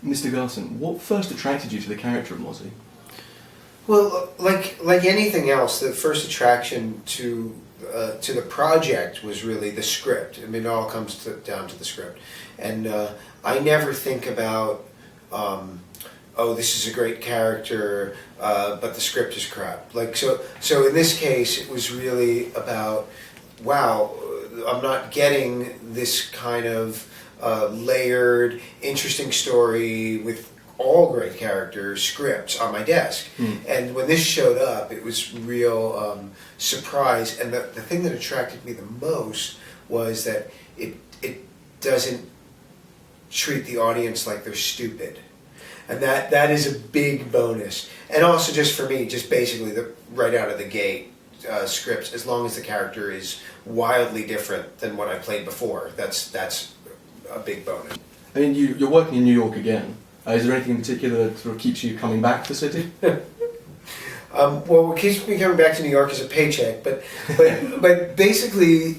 Mr. Garson, what first attracted you to the character of Mozzie? Well, like anything else, the first attraction to the project was really the script. I mean, it all comes down to the script, and I never think about, oh, this is a great character, but the script is crap. Like so in this case, it was really about, wow, I'm not getting this kind of layered, interesting story with all great characters, scripts on my desk. And when this showed up, it was real surprise. And the thing that attracted me the most was that it doesn't treat the audience like they're stupid. And that is a big bonus. And also just for me, just basically right out of the gate, scripts, as long as the character is wildly different than what I played before, that's a big bonus. I mean, you're working in New York again. Is there anything in particular that sort of keeps you coming back to the city? Well, what keeps me coming back to New York is a paycheck, but basically,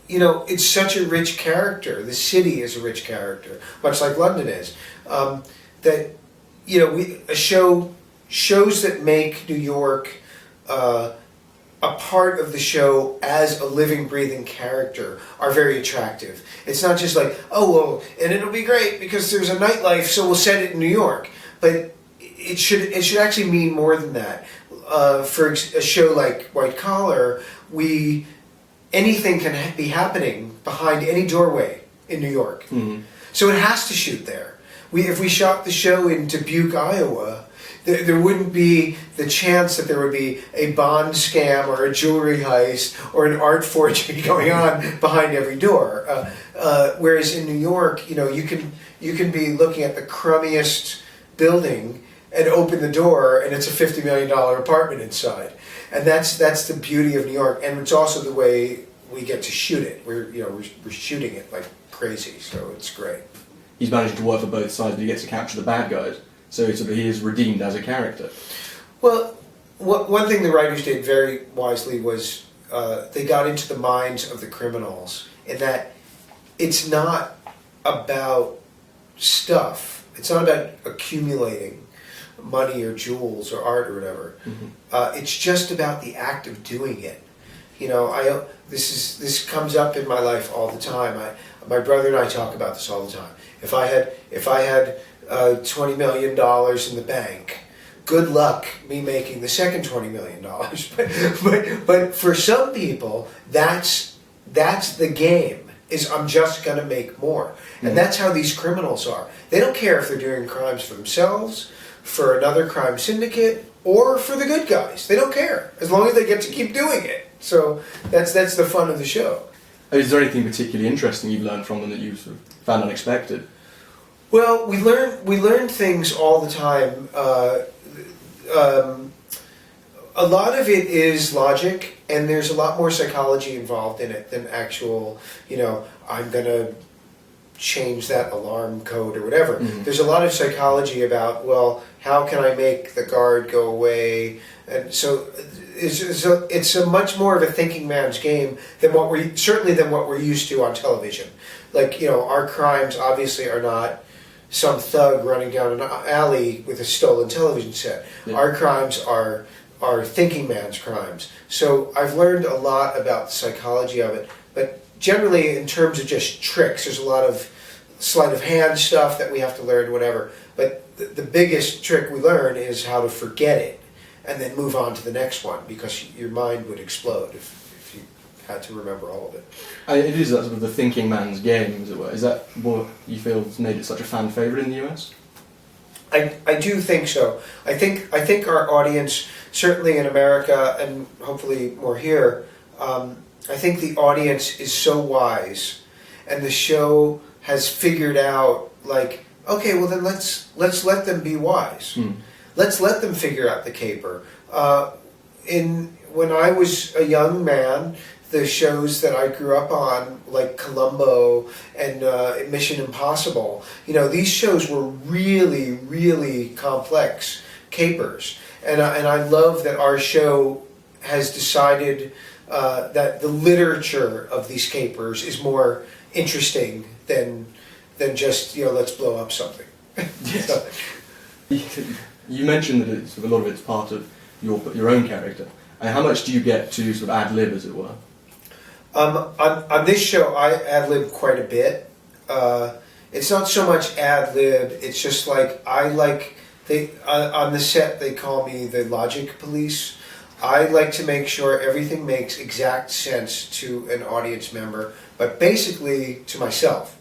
it's such a rich character. The city is a rich character, much like London is. That shows that make New York a part of the show as a living, breathing character are very attractive. It's not just like, oh, well, and it'll be great because there's a nightlife, so we'll set it in New York. But it should actually mean more than that. For a show like White Collar, anything can be happening behind any doorway in New York. Mm-hmm. So it has to shoot there. If we shot the show in Dubuque, Iowa, there wouldn't be the chance that there would be a bond scam or a jewelry heist or an art forgery going on behind every door. Whereas in New York, you can be looking at the crummiest building and open the door and it's a $50 million apartment inside. And that's the beauty of New York, and it's also the way we get to shoot it. We're shooting it like crazy, so it's great. He's managed to work for both sides, but he gets to capture the bad guys. So he is redeemed as a character. Well, one thing the writers did very wisely was they got into the minds of the criminals, in that it's not about stuff. It's not about accumulating money or jewels or art or whatever. Mm-hmm. It's just about the act of doing it. This comes up in my life all the time. My brother and I talk about this all the time. If I had $20 million in the bank, good luck me making the second $20 million. but for some people, that's the game, is I'm just going to make more. And that's how these criminals are. They don't care if they're doing crimes for themselves, for another crime syndicate, or for the good guys. They don't care, as long as they get to keep doing it. So that's the fun of the show. Is there anything particularly interesting you've learned from them that you've sort of found unexpected? Well, we learn things all the time. A lot of it is logic, and there's a lot more psychology involved in it than actual, I'm going to change that alarm code or whatever. Mm-hmm. There's a lot of psychology about, well, how can I make the guard go away? And so it's a much more of a thinking man's game than what we're used to on television. Like, our crimes obviously are not some thug running down an alley with a stolen television set. Yeah. Our crimes are thinking man's crimes. So I've learned a lot about the psychology of it, but generally in terms of just tricks, there's a lot of sleight of hand stuff that we have to learn, whatever. But the biggest trick we learn is how to forget it and then move on to the next one, because your mind would explode if you had to remember all of it. It is that sort of the thinking man's game, as it were. Is that what you feel has made it such a fan favourite in the US? I do think so. I think our audience, certainly in America and hopefully more here, I think the audience is so wise, and the show has figured out, like, okay, well then let's let them be wise. Let's let them figure out the caper. When I was a young man, the shows that I grew up on, like Columbo and Mission Impossible, these shows were really, really complex capers. And I love that our show has decided that the literature of these capers is more interesting than just, let's blow up something. Yes. So, You mentioned that it's, a lot of it's part of your own character. And how much do you get to sort of ad lib, as it were? on this show, I ad lib quite a bit. It's not so much ad lib. It's just like on the set they call me the logic police. I like to make sure everything makes exact sense to an audience member, but basically to myself,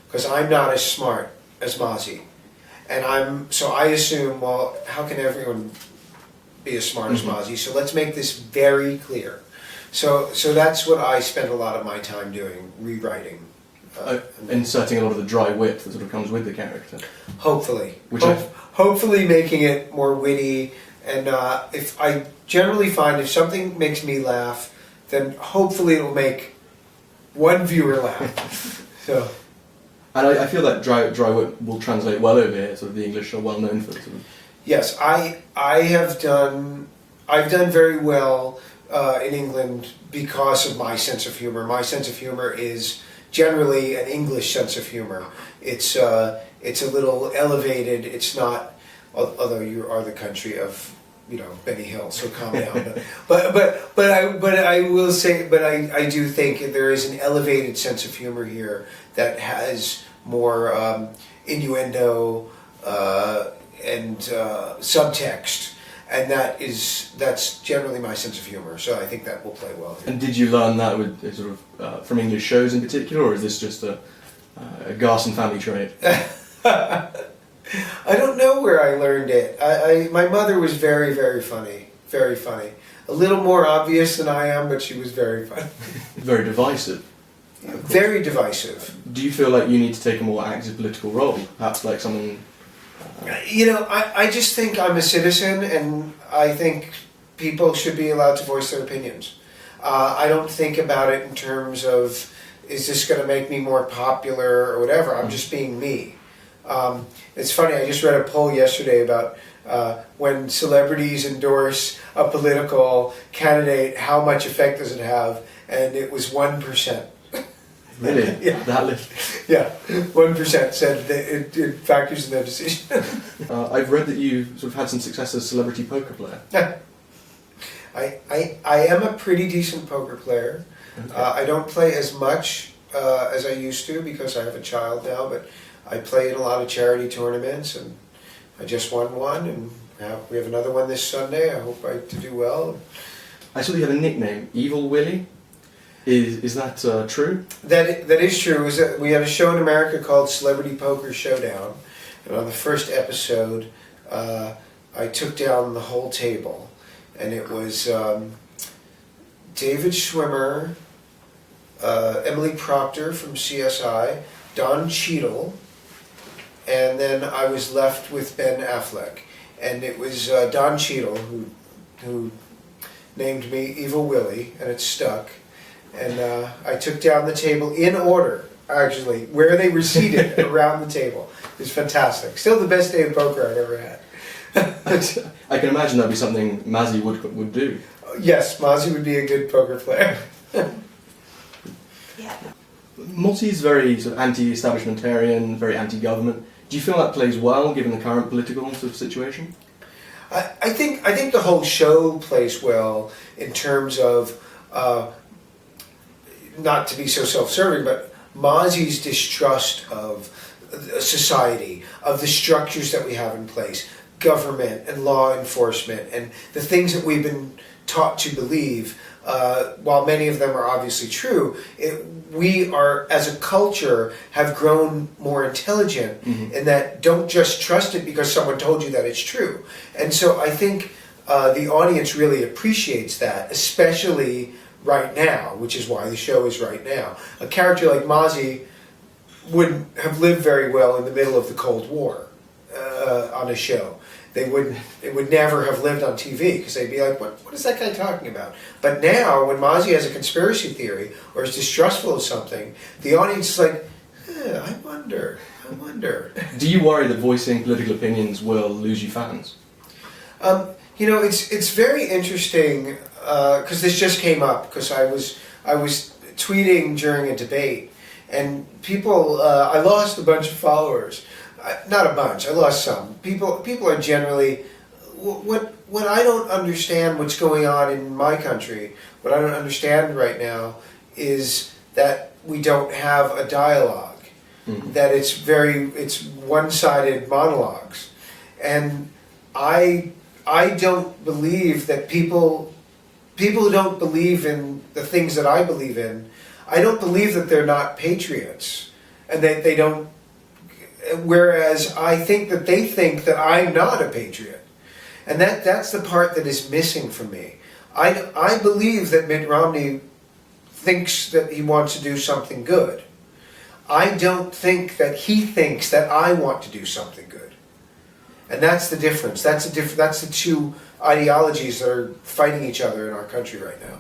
because I'm not as smart as Mozzie, and I assume, well, how can everyone be as smart as Mozzie? So let's make this very clear. So that's what I spend a lot of my time doing, rewriting. Inserting a lot of the dry wit that sort of comes with the character. Hopefully. Which hopefully making it more witty, and if I generally find if something makes me laugh, then hopefully it will make one viewer laugh. So. And I feel that dry wit will translate well over here. Sort of the English are well known for it. Sort of. Yes, I've done very well in England because of my sense of humor. My sense of humor is generally an English sense of humor. It's a little elevated. It's not, although you are the country of, Benny Hill, so calm down. But I will say, I do think there is an elevated sense of humor here that has more innuendo and subtext. And that's generally my sense of humor, so I think that will play well here. And did you learn that with sort of from English shows in particular, or is this just a Garson family trait? I don't know where I learned it. My mother was very, very funny, very funny. A little more obvious than I am, but she was very funny. Very divisive. Very divisive. Do you feel like you need to take a more active political role, perhaps like someone? I just think I'm a citizen, and I think people should be allowed to voice their opinions. I don't think about it in terms of, is this going to make me more popular or whatever. I'm just being me. It's funny, I just read a poll yesterday about when celebrities endorse a political candidate, how much effect does it have? And it was 1%. Really? Yeah. That lift? Yeah, 1% said that it factors in their decision. I've read that you sort of had some success as a celebrity poker player. I am a pretty decent poker player. Okay. I don't play as much as I used to because I have a child now, but I play in a lot of charity tournaments, and I just won one, and we have another one this Sunday. I hope to do well. I saw you have a nickname, Evil Willie. Is that true? That is true. We had a show in America called Celebrity Poker Showdown, and on the first episode, I took down the whole table, and it was David Schwimmer, Emily Proctor from CSI, Don Cheadle, and then I was left with Ben Affleck, and it was Don Cheadle who named me Evil Willie, and it stuck. And I took down the table in order, actually, where they were seated around the table. It was fantastic. Still the best day of poker I've ever had. I can imagine that'd be something Mozzie would do. Yes, Mozzie would be a good poker player. Yeah. Mozzie's very sort of anti-establishmentarian, very anti-government. Do you feel that plays well, given the current political sort of situation? I think the whole show plays well in terms of, not to be so self-serving, but Mozzie's distrust of society, of the structures that we have in place, government and law enforcement, and the things that we've been taught to believe, while many of them are obviously true, we are, as a culture, have grown more intelligent, and that don't just trust it because someone told you that it's true. And so I think the audience really appreciates that, especially right now, which is why the show is right now. A character like Mozzie wouldn't have lived very well in the middle of the Cold War on a show. It would never have lived on TV because they'd be like, what is that guy talking about? But now, when Mozzie has a conspiracy theory or is distrustful of something, the audience is like, I wonder. Do you worry that voicing political opinions will lose you fans? It's very interesting because this just came up because I was tweeting during a debate, and people, I lost a bunch of followers Not a bunch. I lost some. People are generally what I don't understand what's going on in my country. What I don't understand right now is that we don't have a dialogue. Mm-hmm. That it's one-sided monologues, and I don't believe that people who don't believe in the things that I believe in, I don't believe that they're not patriots, and that they don't. Whereas I think that they think that I'm not a patriot, and that's the part that is missing for me. I believe that Mitt Romney thinks that he wants to do something good. I don't think that he thinks that I want to do something good, and that's the difference. That's the two ideologies that are fighting each other in our country right now.